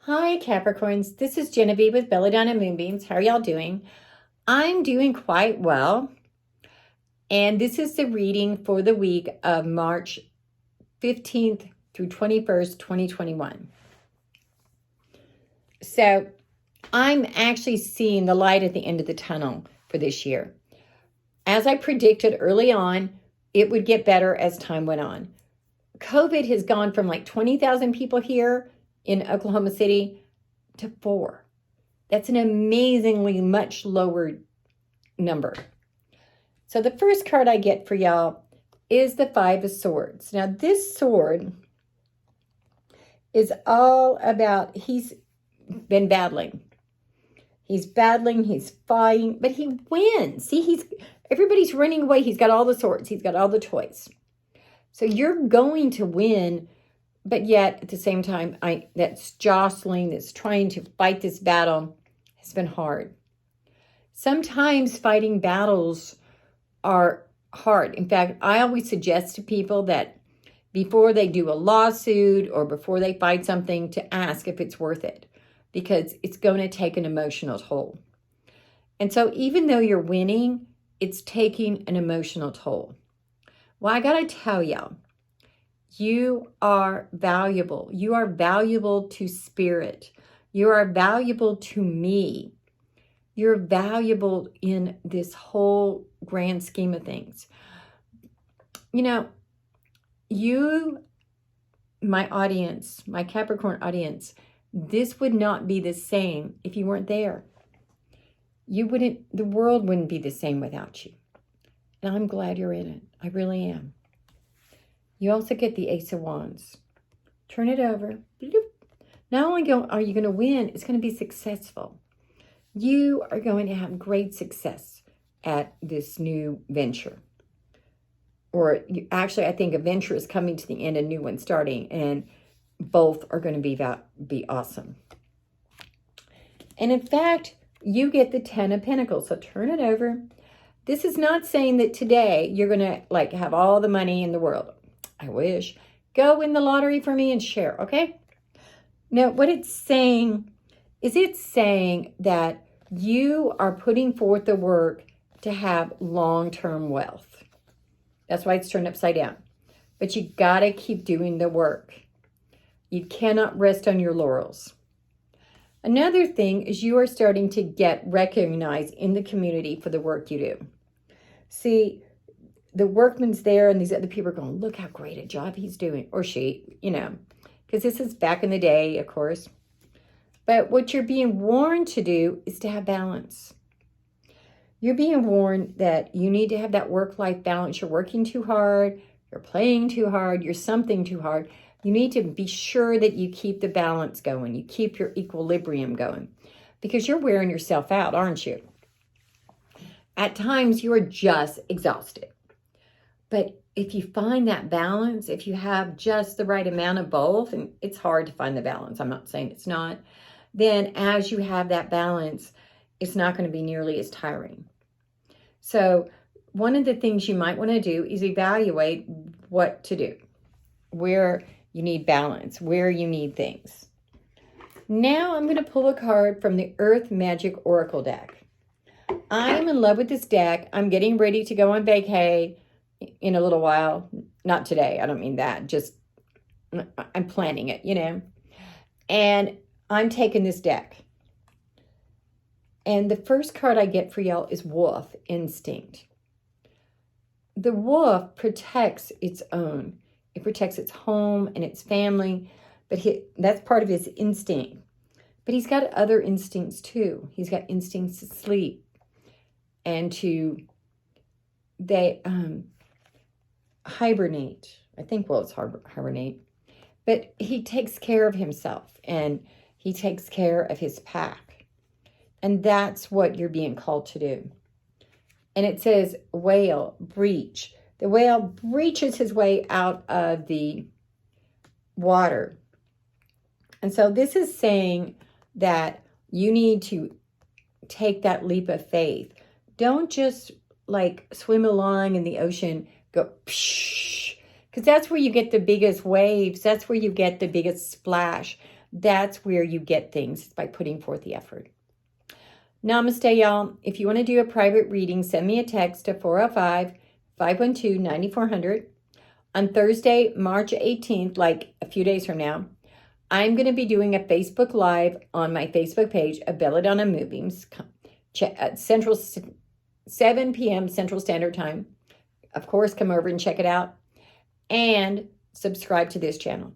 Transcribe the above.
Hi, Capricorns. This is Genevieve with Belladonna and Moonbeams. How are y'all doing? I'm doing quite well. And this is the reading for the week of March 15th through 21st, 2021. So I'm actually seeing the light at the end of the tunnel for this year. As I predicted early on, it would get better as time went on. COVID has gone from like 20,000 people here in Oklahoma City to 4. That's an amazingly much lower number. So the first card I get for y'all is the Five of Swords. Now this sword is all about, he's been battling. He's battling, he's fighting, but he wins. See, everybody's running away. He's got all the swords. He's got all the toys. So you're going to win. But yet, at the same time, that's jostling, that's trying to fight this battle has been hard. Sometimes fighting battles are hard. In fact, I always suggest to people that before they do a lawsuit or before they fight something, to ask if it's worth it, because it's going to take an emotional toll. And so even though you're winning, it's taking an emotional toll. Well, I got to tell y'all, you are valuable. You are valuable to spirit. You are valuable to me. You're valuable in this whole grand scheme of things. You know, you, my audience, my Capricorn audience, this would not be the same if you weren't there. The world wouldn't be the same without you. And I'm glad you're in it. I really am. You also get the Ace of Wands. Turn it over. Not only are you going to win, it's going to be successful. You are going to have great success at this new venture. Or actually, I think a venture is coming to the end, a new one starting, and both are going to be awesome. And in fact, you get the Ten of Pentacles. So turn it over. This is not saying that today you're going to have all the money in the world. I wish. Go win the lottery for me and share, okay? Now, what it's saying is that you are putting forth the work to have long-term wealth. That's why it's turned upside down. But you got to keep doing the work. You cannot rest on your laurels. Another thing is you are starting to get recognized in the community for the work you do. See, the workman's there and these other people are going, look how great a job he's doing, or she, because this is back in the day, of course. But what you're being warned to do is to have balance. You're being warned that you need to have that work-life balance. You're working too hard, you're playing too hard, you're something too hard. You need to be sure that you keep the balance going. You keep your equilibrium going, because you're wearing yourself out, aren't you? At times, you are just exhausted. But if you find that balance, if you have just the right amount of both, and it's hard to find the balance, I'm not saying it's not, then as you have that balance, it's not going to be nearly as tiring. So one of the things you might want to do is evaluate what to do, where you need balance, where you need things. Now I'm going to pull a card from the Earth Magic Oracle deck. I am in love with this deck. I'm getting ready to go on vacay in a little while. Not today. I don't mean that. Just I'm planning it, And I'm taking this deck. And the first card I get for y'all is Wolf Instinct. The wolf protects its own. It protects its home and its family, but that's part of his instinct. But he's got other instincts too. He's got instincts to sleep and to hibernate. I think wolves hibernate. But he takes care of himself and he takes care of his pack. And that's what you're being called to do. And it says whale, breach. The whale breaches his way out of the water. And so this is saying that you need to take that leap of faith. Don't just swim along in the ocean, go psh, because that's where you get the biggest waves. That's where you get the biggest splash. That's where you get things, by putting forth the effort. Namaste, y'all. If you want to do a private reading, send me a text to 405-512-9400. On Thursday, March 18th, like a few days from now, I'm going to be doing a Facebook Live on my Facebook page of Belladonna and Moonbeams, 7 p.m. Central Standard Time. Of course, come over and check it out and subscribe to this channel.